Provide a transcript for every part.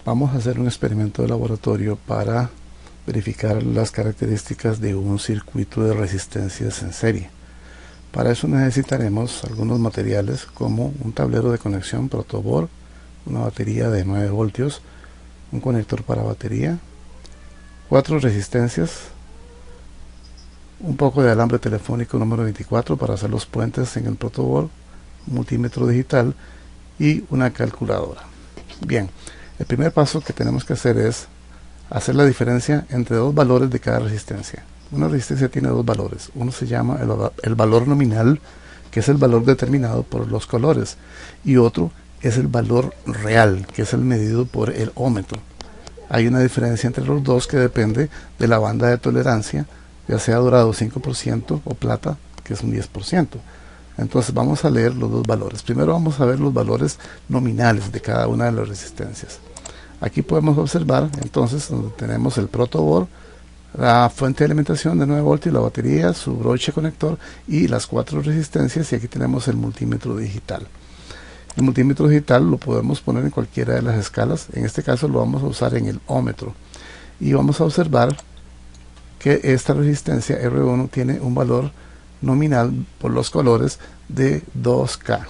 Vamos a hacer un experimento de laboratorio para verificar las características de un circuito de resistencias en serie. Para eso necesitaremos algunos materiales como un tablero de conexión protoboard, una batería de 9 voltios, un conector para batería, 4 resistencias, un poco de alambre telefónico número 24 para hacer los puentes en el protoboard, un multímetro digital y una calculadora. Bien, el primer paso que tenemos que hacer es hacer la diferencia entre dos valores de cada resistencia. Una resistencia tiene dos valores. Uno se llama el valor nominal, que es el valor determinado por los colores, y otro es el valor real, que es el medido por el ómetro. Hay una diferencia entre los dos que depende de la banda de tolerancia, ya sea dorado 5% o plata, que es un 10%. Entonces vamos a leer los dos valores. Primero vamos a ver los valores nominales de cada una de las resistencias. Aquí podemos observar entonces donde tenemos el protoboard, la fuente de alimentación de 9 voltios, la batería, su broche conector y las 4 resistencias, y aquí tenemos el multímetro digital. El multímetro digital lo podemos poner en cualquiera de las escalas. En este caso lo vamos a usar en el ómetro y vamos a observar que esta resistencia R1 tiene un valor nominal por los colores de 2K,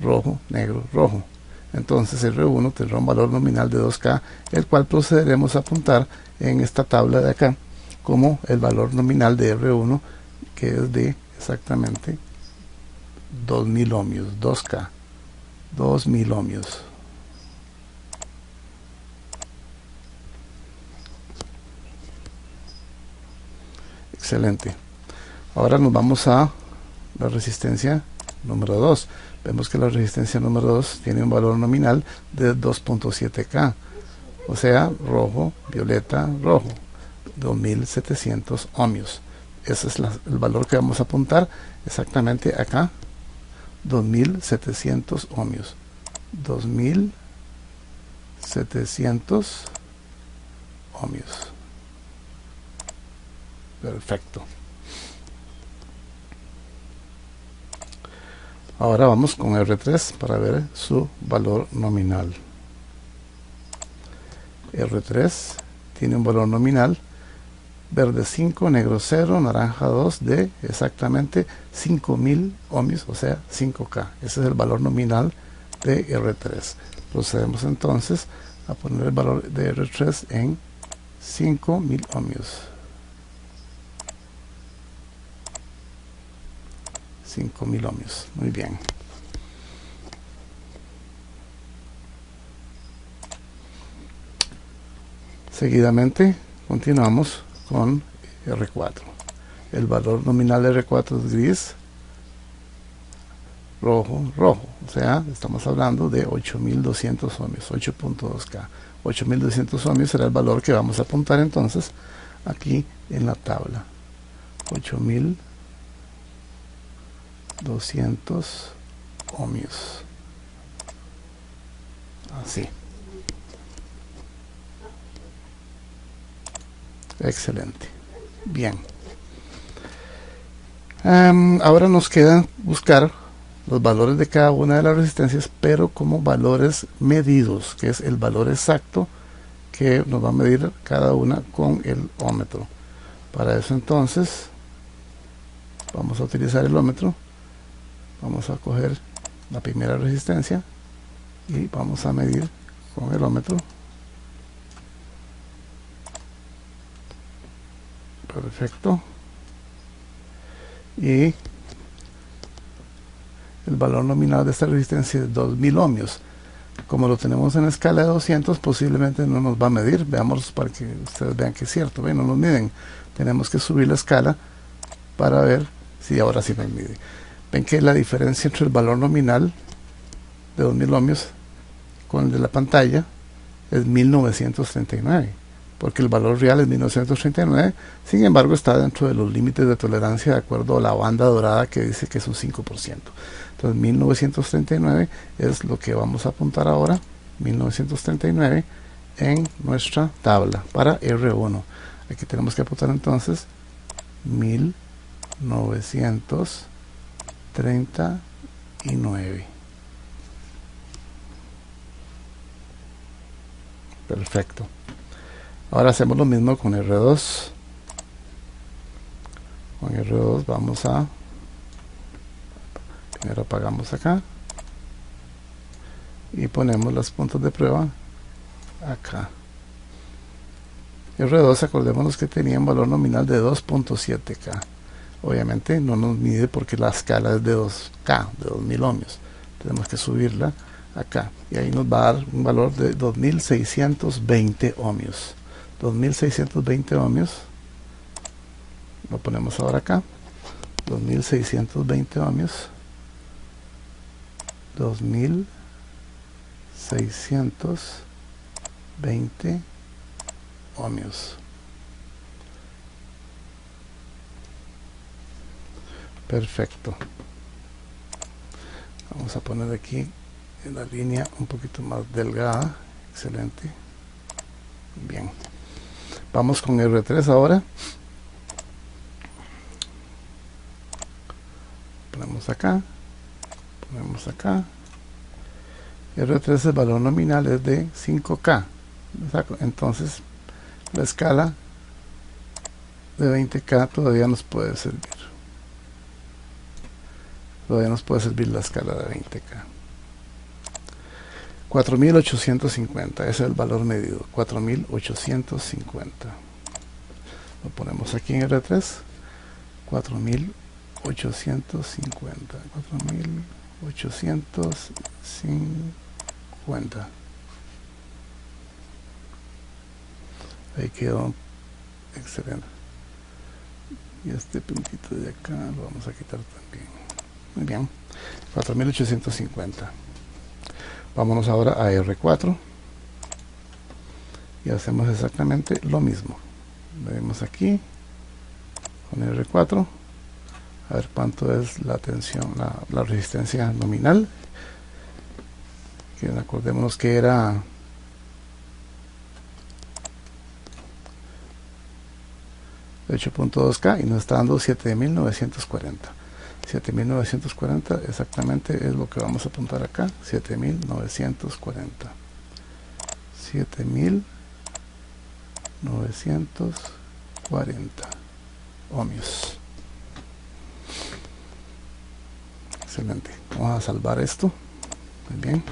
rojo, negro, rojo. Entonces R1 tendrá un valor nominal de 2K, el cual procederemos a apuntar en esta tabla de acá como el valor nominal de R1, que es de exactamente 2000 ohmios, 2K, 2000 ohmios. Excelente. Ahora nos vamos a la resistencia número 2. Vemos que la resistencia número 2 tiene un valor nominal de 2.7K, o sea, rojo, violeta, rojo, 2700 ohmios. Ese es el valor que vamos a apuntar exactamente acá, 2700 ohmios, 2700 ohmios. Perfecto. Ahora vamos con R3 para ver su valor nominal. R3 tiene un valor nominal verde 5, negro 0, naranja 2 de exactamente 5000 ohmios, o sea 5K. Ese es el valor nominal de R3. Procedemos entonces a poner el valor de R3 en 5000 ohmios. 5000 ohmios. Muy bien. Seguidamente continuamos con R4. El valor nominal de R4 es gris, rojo, rojo. O sea, estamos hablando de 8200 ohmios, 8.2K. 8200 ohmios será el valor que vamos a apuntar entonces aquí en la tabla. 8200 ohmios. Así. Excelente. Bien. Ahora nos queda buscar los valores de cada una de las resistencias, pero como valores medidos, que es el valor exacto que nos va a medir cada una con el ómetro. Para eso entonces vamos a utilizar el ómetro. Vamos a coger la primera resistencia y vamos a medir con el ómetro. Perfecto. Y el valor nominal de esta resistencia es 2000 ohmios. Como lo tenemos en escala de 200, posiblemente no nos va a medir. Veamos para que ustedes vean que es cierto. ¿Ven? No nos miden. Tenemos que subir la escala para ver si ahora sí nos mide. Ven que la diferencia entre el valor nominal de 2000 ohmios con el de la pantalla es 1939, porque el valor real es 1939. Sin embargo, está dentro de los límites de tolerancia de acuerdo a la banda dorada que dice que es un 5%. Entonces 1939 es lo que vamos a apuntar ahora, 1939 en nuestra tabla para R1. Aquí tenemos que apuntar entonces 1939. Perfecto. Ahora hacemos lo mismo con R2. Con R2 vamos a... Primero apagamos acá. Y ponemos los puntos de prueba acá. R2, acordémonos que tenía un valor nominal de 2.7K. Obviamente no nos mide porque la escala es de 2K, de 2000 ohmios. Tenemos que subirla acá. Y ahí nos va a dar un valor de 2620 ohmios. 2620 ohmios. Lo ponemos ahora acá. 2620 ohmios. 2620 ohmios. Perfecto. Vamos a poner aquí en la línea un poquito más delgada. Excelente. Bien. Vamos con R3 ahora. Ponemos acá. Ponemos acá. R3, el valor nominal es de 5K. Entonces la escala de 20K todavía nos puede servir. Todavía nos puede servir la escala de 20K. 4850 es el valor medido. 4850. Lo ponemos aquí en R3. 4850. 4850. Ahí quedó. Excelente. Y este puntito de acá lo vamos a quitar también. Muy bien. 4850. Vámonos ahora a R4 y hacemos exactamente lo mismo. Vemos aquí con R4 a ver cuánto es la tensión, la resistencia nominal, que acordémonos que era 8.2K y nos está dando 7940. 7940 exactamente es lo que vamos a apuntar acá. 7940. 7940 ohmios. Excelente. Vamos a salvar esto. Muy bien.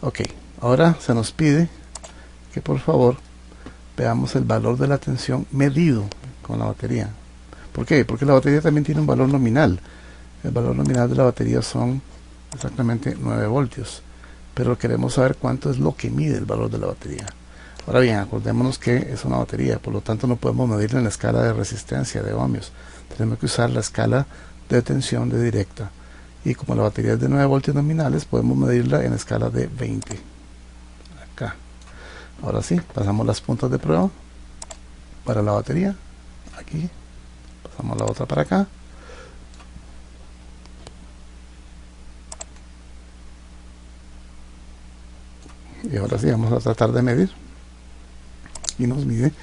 Ok, ahora se nos pide que por favor veamos el valor de la tensión medido con la batería. ¿Por qué? Porque la batería también tiene un valor nominal. El valor nominal de la batería son exactamente 9 voltios. Pero queremos saber cuánto es lo que mide el valor de la batería. Ahora bien, acordémonos que es una batería, por lo tanto no podemos medirla en la escala de resistencia de ohmios. Tenemos que usar la escala de tensión de directa. Y como la batería es de 9 voltios nominales, podemos medirla en la escala de 20. Acá. Ahora sí, pasamos las puntas de prueba para la batería. Aquí. Pasamos la otra para acá. Y ahora sí, vamos a tratar de medir. Y nos mide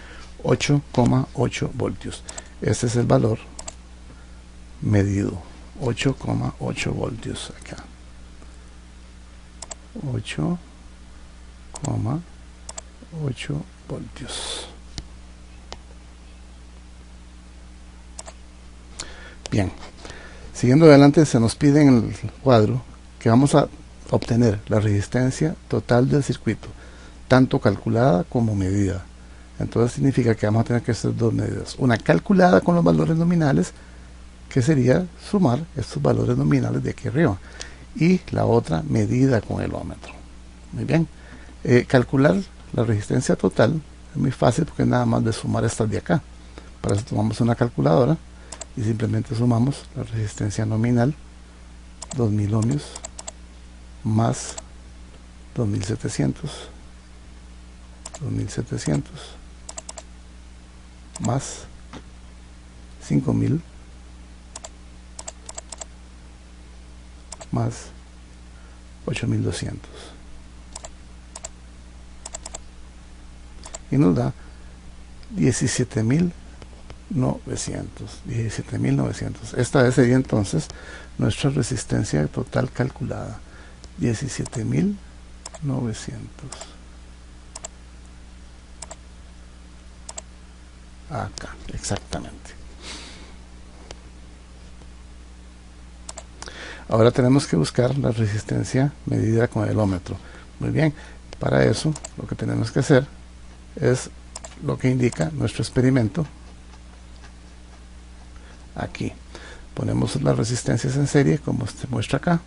8,8 voltios. Este es el valor medido. 8,8 voltios acá. 8,8 voltios. Bien, siguiendo adelante se nos pide en el cuadro que vamos a obtener la resistencia total del circuito, tanto calculada como medida. Entonces significa que vamos a tener que hacer dos medidas, una calculada con los valores nominales, que sería sumar estos valores nominales de aquí arriba, y la otra medida con el ohmmetro. Muy bien, calcular la resistencia total es muy fácil porque es nada más de sumar estas de acá. Para eso tomamos una calculadora y simplemente sumamos la resistencia nominal, 2000 ohmios, más 2700, 2700, más 5000, más 8200. Y nos da 17.900. 17.900. Esta sería entonces nuestra resistencia total calculada. 17.900. acá, exactamente. Ahora tenemos que buscar la resistencia medida con el ohmmetro. Muy bien, para eso lo que tenemos que hacer es lo que indica nuestro experimento. Aquí ponemos las resistencias en serie como se muestra acá,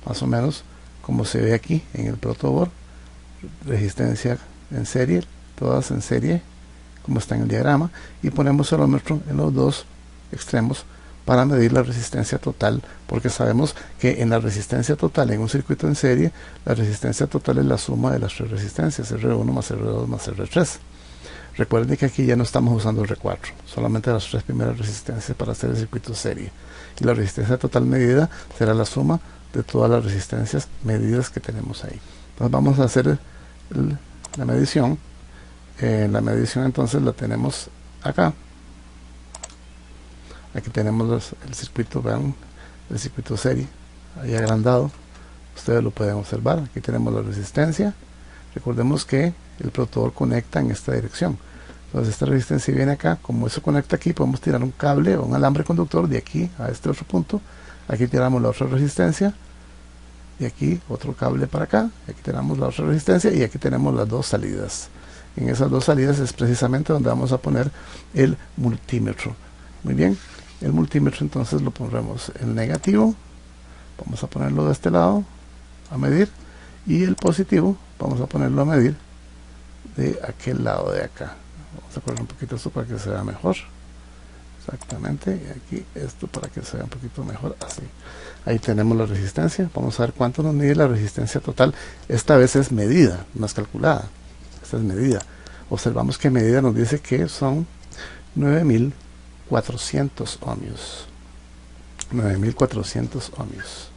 más o menos como se ve aquí en el protoboard. Resistencia en serie, todas en serie como está en el diagrama, y ponemos el ohmmetro en los dos extremos para medir la resistencia total, porque sabemos que en la resistencia total en un circuito en serie, la resistencia total es la suma de las tres resistencias, R1 más R2 más R3. Recuerden que aquí ya no estamos usando R4, solamente las tres primeras resistencias para hacer el circuito serie, y la resistencia total medida será la suma de todas las resistencias medidas que tenemos ahí. Entonces vamos a hacer la medición. La medición entonces la tenemos acá. Aquí tenemos el circuito, vean, el circuito serie ahí agrandado, ustedes lo pueden observar. Aquí tenemos la resistencia. Recordemos que el protoboard conecta en esta dirección, entonces esta resistencia viene acá. Como eso conecta aquí, podemos tirar un cable o un alambre conductor de aquí a este otro punto. Aquí tiramos la otra resistencia, y aquí otro cable para acá, aquí tenemos la otra resistencia, y aquí tenemos las dos salidas. En esas dos salidas es precisamente donde vamos a poner el multímetro. Muy bien, el multímetro entonces lo pondremos en negativo, vamos a ponerlo de este lado a medir, y el positivo vamos a ponerlo a medir de aquel lado de acá. Vamos a poner un poquito esto para que se vea mejor, exactamente, y aquí esto para que se vea un poquito mejor, así. Ahí tenemos la resistencia. Vamos a ver cuánto nos mide la resistencia total. Esta vez es medida, no es calculada. Esta es medida. Observamos que medida nos dice que son 9400 ohmios. 9400 ohmios.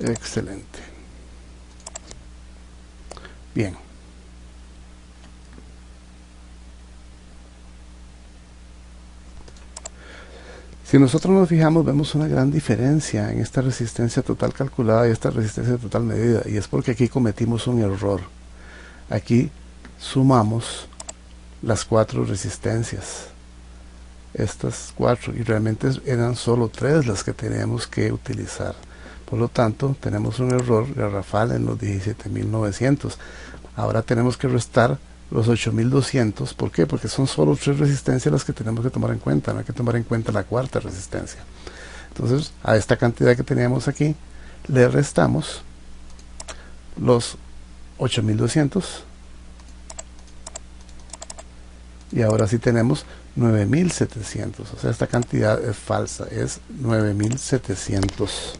Excelente. Bien. Si nosotros nos fijamos, vemos una gran diferencia en esta resistencia total calculada y esta resistencia total medida, y es porque aquí cometimos un error. Aquí sumamos las cuatro resistencias, estas cuatro, y realmente eran solo tres las que teníamos que utilizar. Por lo tanto, tenemos un error garrafal en los 17.900. Ahora tenemos que restar los 8.200. ¿Por qué? Porque son solo tres resistencias las que tenemos que tomar en cuenta. No hay que tomar en cuenta la cuarta resistencia. Entonces, a esta cantidad que teníamos aquí, le restamos los 8.200. Y ahora sí tenemos 9.700. O sea, esta cantidad es falsa. Es 9.700.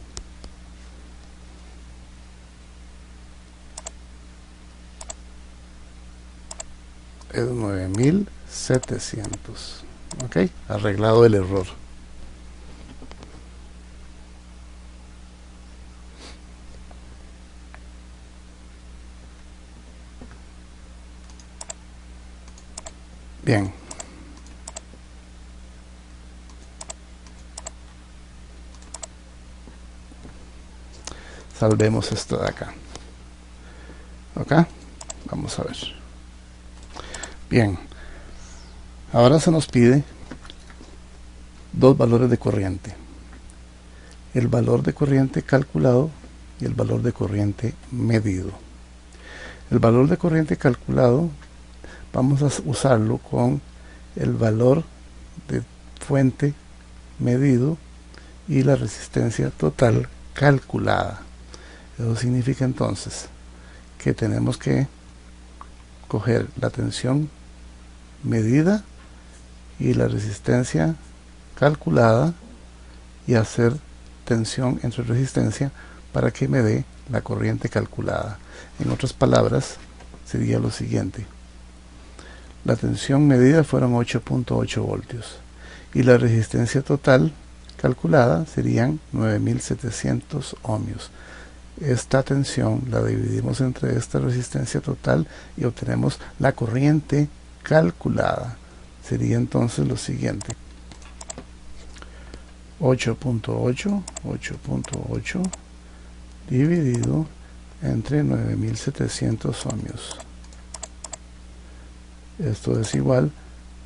Es 9.700. Ok, arreglado el error. Bien. Salvemos esto de acá. Ok, vamos a ver. Bien, ahora se nos pide dos valores de corriente: el valor de corriente calculado y el valor de corriente medido. El valor de corriente calculado vamos a usarlo con el valor de fuente medido y la resistencia total calculada. Eso significa entonces que tenemos que coger la tensión medida y la resistencia calculada y hacer tensión entre resistencia para que me dé la corriente calculada. En otras palabras, sería lo siguiente: la tensión medida fueron 8.8 voltios y la resistencia total calculada serían 9.700 ohmios. Esta tensión la dividimos entre esta resistencia total y obtenemos la corriente calculada. Sería entonces lo siguiente: 8.8 dividido entre 9700 ohmios. Esto es igual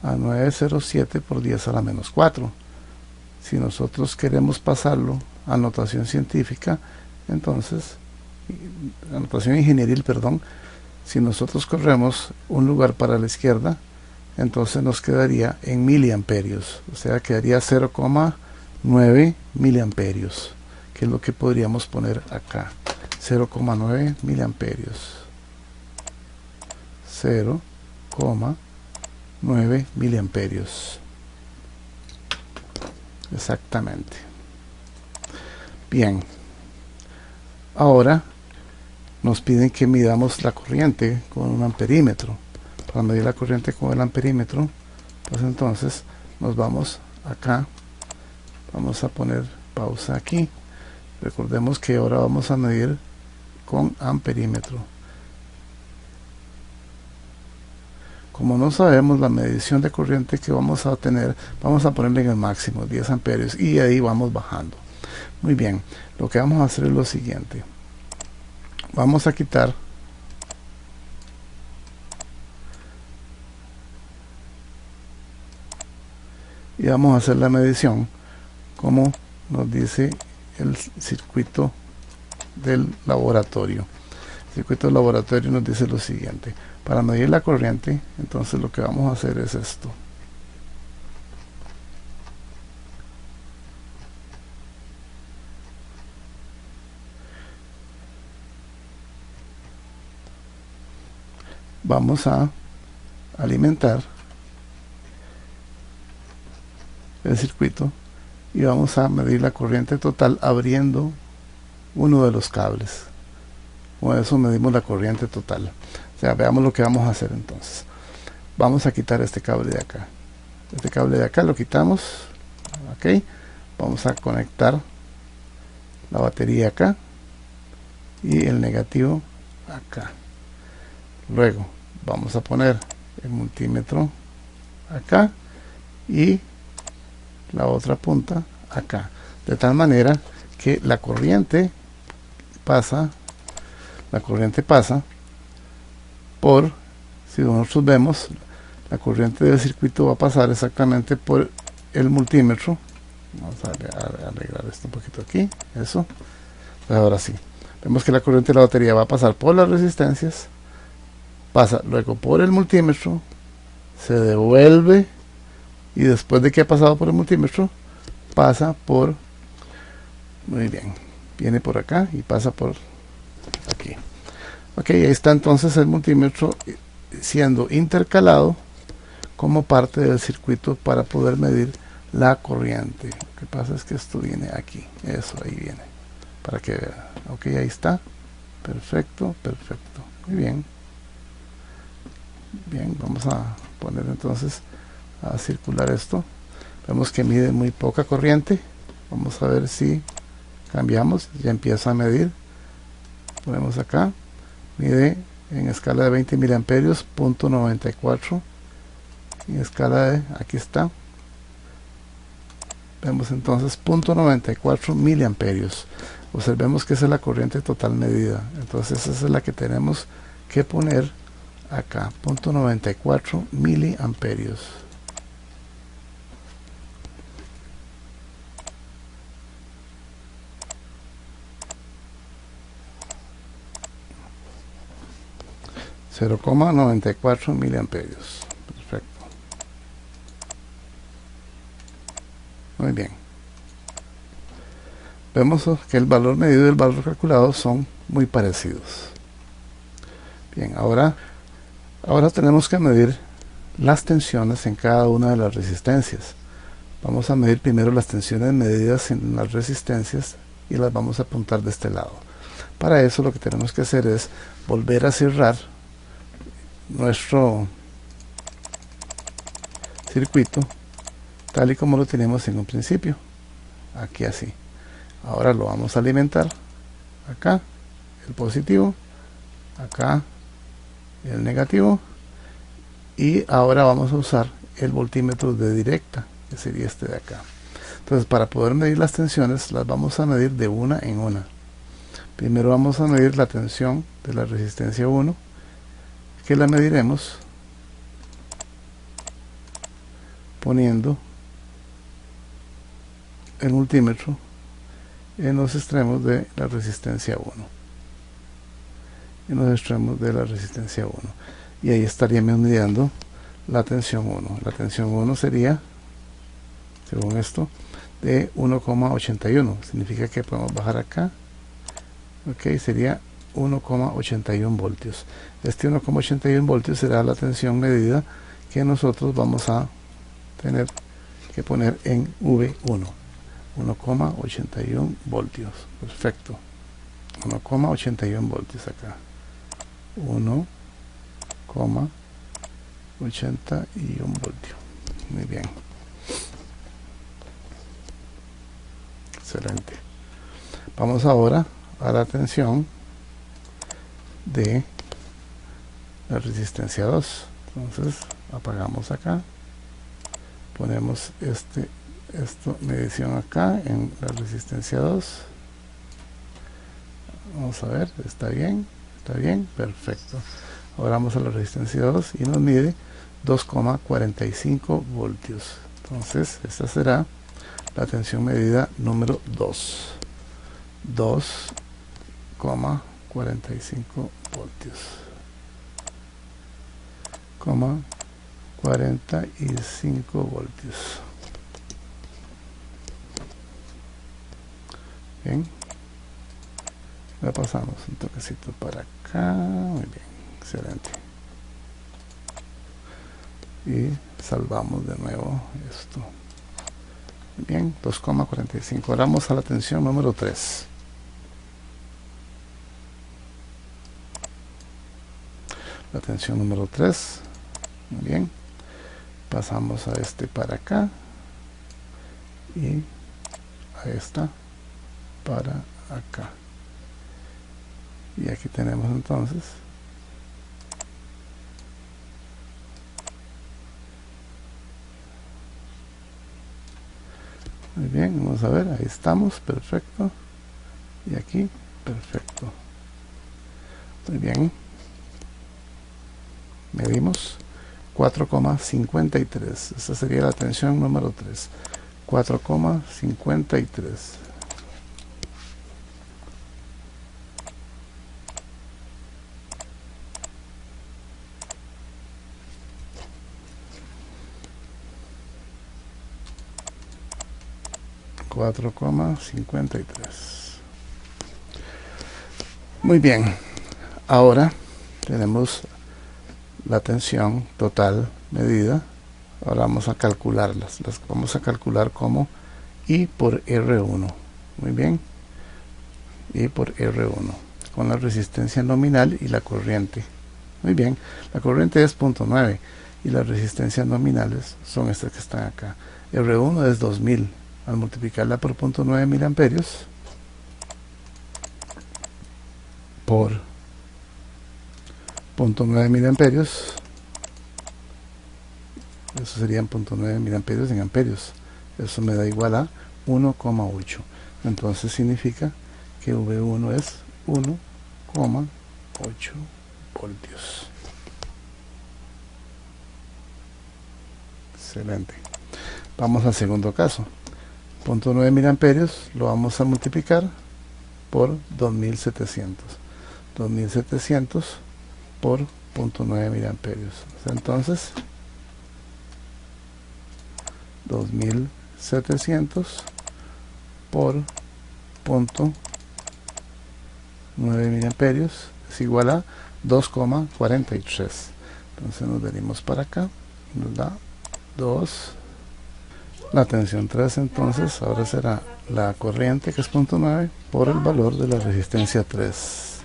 a 907 por 10 a la menos 4. Si nosotros queremos pasarlo a notación científica, entonces, a notación ingenieril, perdón, si nosotros corremos un lugar para la izquierda, entonces nos quedaría en miliamperios, o sea, quedaría 0,9 miliamperios, que es lo que podríamos poner acá. 0,9 miliamperios. 0,9 miliamperios. Exactamente. Bien. Ahora nos piden que midamos la corriente con un amperímetro. Para medir la corriente con el amperímetro, pues entonces nos vamos acá. Vamos a poner pausa aquí. Recordemos que ahora vamos a medir con amperímetro. Como no sabemos la medición de corriente que vamos a obtener, vamos a ponerle en el máximo 10 amperios y ahí vamos bajando. Muy bien, lo que vamos a hacer es lo siguiente. Vamos a quitar y vamos a hacer la medición como nos dice el circuito del laboratorio. El circuito del laboratorio nos dice lo siguiente: para medir la corriente, entonces lo que vamos a hacer es esto. Vamos a alimentar el circuito y vamos a medir la corriente total abriendo uno de los cables. Con eso medimos la corriente total. O sea, veamos lo que vamos a hacer entonces. Vamos a quitar este cable de acá. Este cable de acá lo quitamos. Ok. Vamos a conectar la batería acá y el negativo acá. Luego vamos a poner el multímetro acá y la otra punta acá, de tal manera que la corriente pasa por, si nosotros vemos, la corriente del circuito va a pasar exactamente por el multímetro. Vamos a arreglar esto un poquito aquí, eso. Pues ahora sí, vemos que la corriente de la batería va a pasar por las resistencias, pasa luego por el multímetro, se devuelve y después de que ha pasado por el multímetro pasa por, muy bien, viene por acá y pasa por aquí. Ok, ahí está entonces el multímetro siendo intercalado como parte del circuito para poder medir la corriente. Lo que pasa es que esto viene aquí, eso ahí viene, para que vean. Ok, ahí está, perfecto, perfecto, muy bien. Bien, vamos a poner entonces a circular esto. Vemos que mide muy poca corriente. Vamos a ver si cambiamos. Ya empieza a medir. Ponemos acá, mide en escala de 20 miliamperios, 0.94. En escala de, aquí está, vemos entonces 0.94 miliamperios. Observemos que esa es la corriente total medida. Entonces esa es la que tenemos que poner acá, 0.94 miliamperios. .94 miliamperios. Perfecto. Muy bien. Vemos que el valor medido y el valor calculado son muy parecidos. Bien, ahora tenemos que medir las tensiones en cada una de las resistencias. Vamos a medir primero las tensiones medidas en las resistencias y las vamos a apuntar de este lado. Para eso lo que tenemos que hacer es volver a cerrar nuestro circuito tal y como lo tenemos en un principio, aquí así. Ahora lo vamos a alimentar acá, el positivo, acá el negativo, y ahora vamos a usar el voltímetro de directa, que sería este de acá. Entonces, para poder medir las tensiones, las vamos a medir de una en una. Primero vamos a medir la tensión de la resistencia 1, que la mediremos poniendo el multímetro en los extremos de la resistencia 1. En los extremos de la resistencia 1. Y ahí estaríamos midiendo la tensión 1. La tensión 1 sería, según esto, de 1,81. Significa que podemos bajar acá. Ok, sería 1,81 voltios. Este 1,81 voltios será la tensión medida que nosotros vamos a tener que poner en V1. 1,81 voltios. Perfecto. 1,81 voltios acá. 1,81 voltios. Muy bien. Excelente. Vamos ahora a la tensión de la resistencia 2. Entonces apagamos acá, ponemos medición acá en la resistencia 2. Vamos a ver, está bien, perfecto. Ahora vamos a la resistencia 2 y nos mide 2,45 voltios. Entonces esta será la tensión medida número 2. 2,45 voltios. 45 voltios. Bien. La pasamos un toquecito para acá. Muy bien. Excelente. Y salvamos de nuevo esto. Bien. 2,45. Ahora vamos a la tensión número 3. La tensión número 3. Muy bien. Pasamos a este para acá. Y a esta para acá. Y aquí tenemos entonces muy bien, vamos a ver, ahí estamos, perfecto. Y aquí, perfecto. Muy bien. Medimos 4,53. Esta sería la tensión número 3. 4,53. Muy bien, ahora tenemos la tensión total medida. Ahora vamos a calcularlas. Las vamos a calcular como I por R1. Muy bien, I por R1 con la resistencia nominal y la corriente. Muy bien, la corriente es 0.9 y las resistencias nominales son estas que están acá. R1 es 2000. Al multiplicarla por 0.9 miliamperios por 0.9 miliamperios, eso serían 0.9 miliamperios en amperios, eso me da igual a 1,8. entonces significa que V1 es 1,8 voltios. Excelente. Vamos al segundo caso. 0.9 miliamperios lo vamos a multiplicar por 2700. 2700 por 0.9 miliamperios. Entonces 2700 por 0.9 miliamperios es igual a 2,43. entonces nos venimos para acá y nos da 2. La tensión 3 entonces ahora será la corriente, que es 0.9, por el valor de la resistencia 3.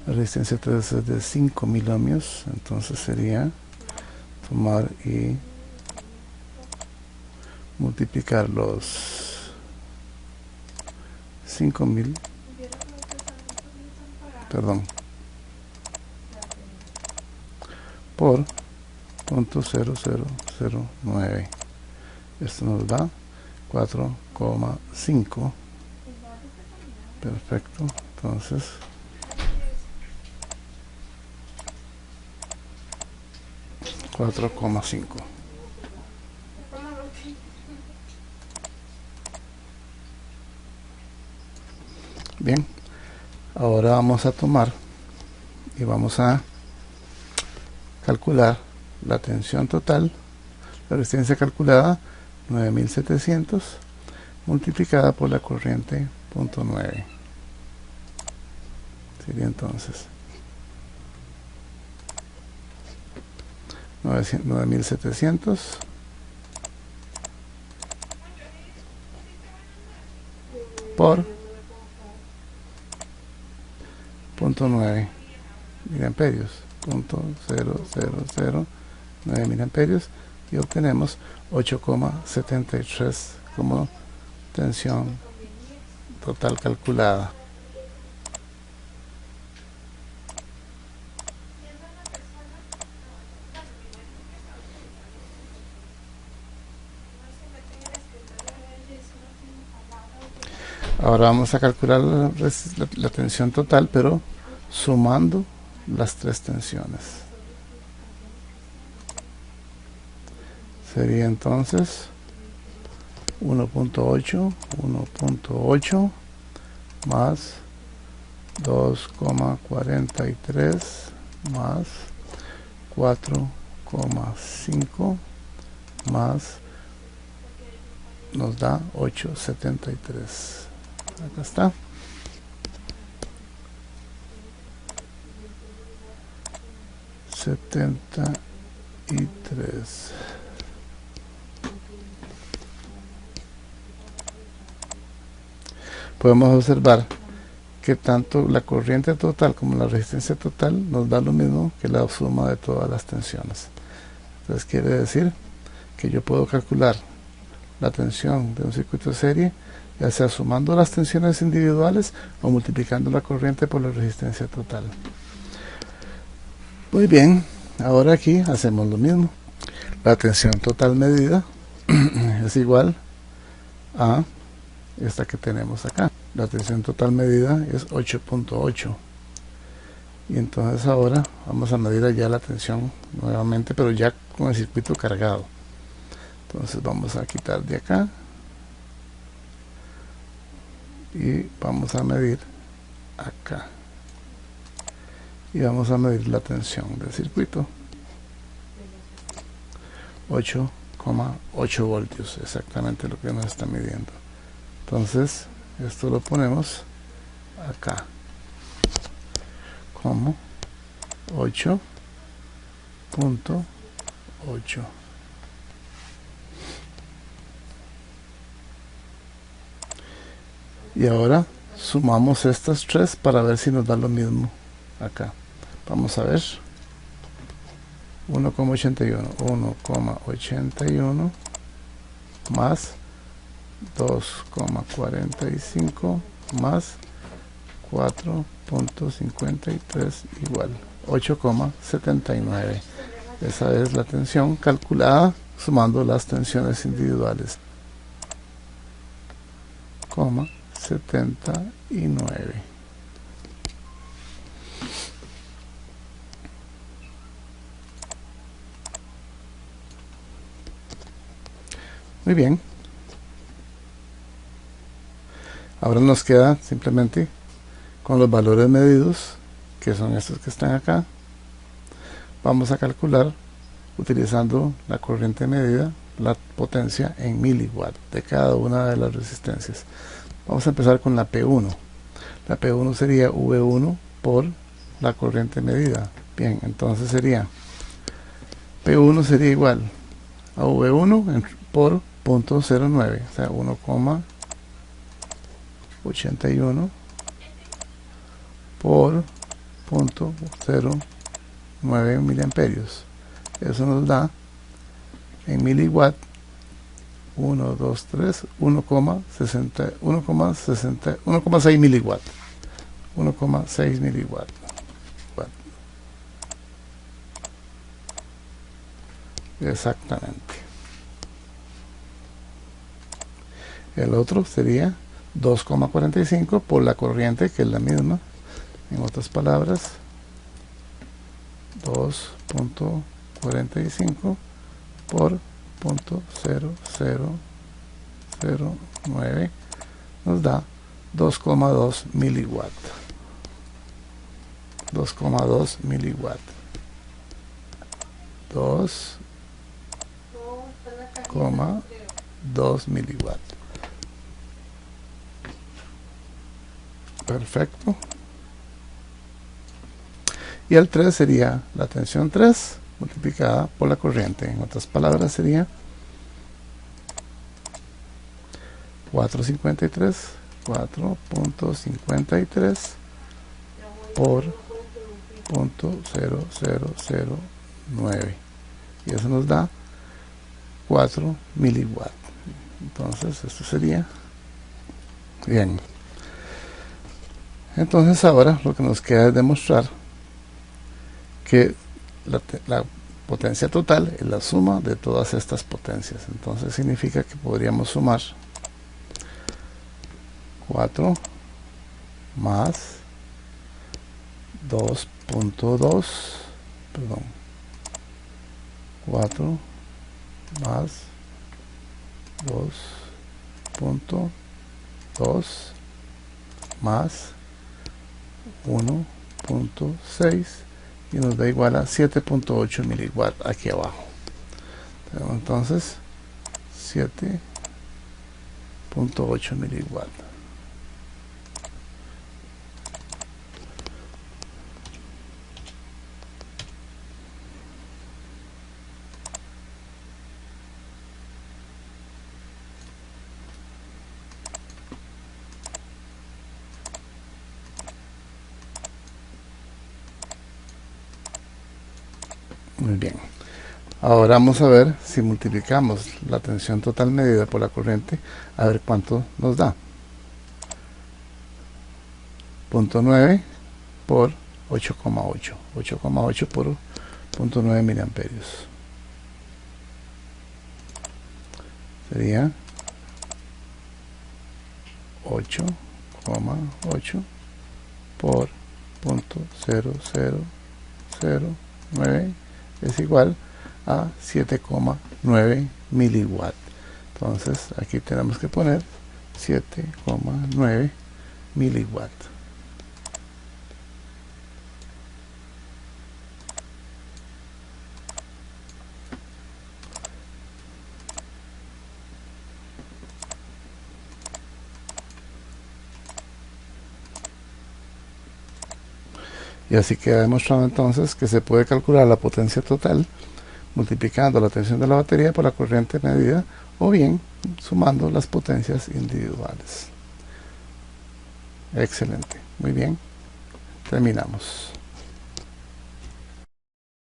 La resistencia 3 es de 5000 ohmios, entonces sería tomar y multiplicar los 5000, perdón, por 0.0009. Esto nos da 4,5. Perfecto, entonces $4,5. Bien, ahora vamos a tomar y vamos a calcular la tensión total. La resistencia calculada 9700 multiplicada por la corriente 0.9 sería entonces 9700 por 0.9 miliamperios, 0.0009 miliamperios, y obtenemos 8,73 como tensión total calculada. Ahora vamos a calcular la tensión total, pero sumando las tres tensiones. Sería entonces 1.8 más 2,43 más 4,5 más nos da 8,73. Acá está. $73. Podemos observar que tanto la corriente total como la resistencia total nos da lo mismo que la suma de todas las tensiones. Entonces quiere decir que yo puedo calcular la tensión de un circuito de serie, ya sea sumando las tensiones individuales o multiplicando la corriente por la resistencia total. Muy bien, ahora aquí hacemos lo mismo. La tensión total medida es igual a esta que tenemos acá. La tensión total medida es 8.8. Y entonces ahora vamos a medir allá la tensión nuevamente, pero ya con el circuito cargado. Entonces vamos a quitar de acá y vamos a medir acá. Y vamos a medir la tensión del circuito. 8,8 voltios, exactamente lo que nos está midiendo. Entonces esto lo ponemos acá como 8.8. Y ahora sumamos estas tres para ver si nos da lo mismo acá. Vamos a ver. 1,81 más 2,45 más 4.53 igual 8,79. Esa es la tensión calculada sumando las tensiones individuales. 79. Muy bien. Ahora nos queda simplemente con los valores medidos, que son estos que están acá. Vamos a calcular, utilizando la corriente medida, la potencia en miliwatts de cada una de las resistencias. Vamos a empezar con la P1. La P1 sería V1 por la corriente medida. Bien, entonces sería P1 sería igual a V1 por 0.09, o sea 1,81 por 0.09 miliamperios. Eso nos da en miliwatts 1,6 miliwatts. 1,6 miliwatts. Exactamente. El otro sería 2,45 por la corriente, que es la misma. En otras palabras, 2.45 por 0.0009 nos da 2,2 miliwatt. 2,2 miliwatt. 2,2 miliwatt. Perfecto. Y el 3 sería la tensión 3 multiplicada por la corriente. En otras palabras sería 4.53 por 0.0009. Y eso nos da 4 miliwatt. Entonces esto sería bien. Entonces ahora lo que nos queda es demostrar que la potencia total es la suma de todas estas potencias. Entonces significa que podríamos sumar 4 más 2.2, perdón, 4 más 2.2 más 1.6 y nos da igual a 7.8 miliwatt aquí abajo. Entonces 7.8 miliwatt. Muy bien. Ahora vamos a ver si multiplicamos la tensión total medida por la corriente, a ver cuánto nos da. 0.9 por 8,8. 8,8 por 0.9 miliamperios. Sería 8,8 por 0.0009 es igual a 7,9 miliwatt. Entonces aquí tenemos que poner 7,9 miliwatt. Y así queda demostrado entonces que se puede calcular la potencia total multiplicando la tensión de la batería por la corriente medida o bien sumando las potencias individuales. Excelente, muy bien, terminamos.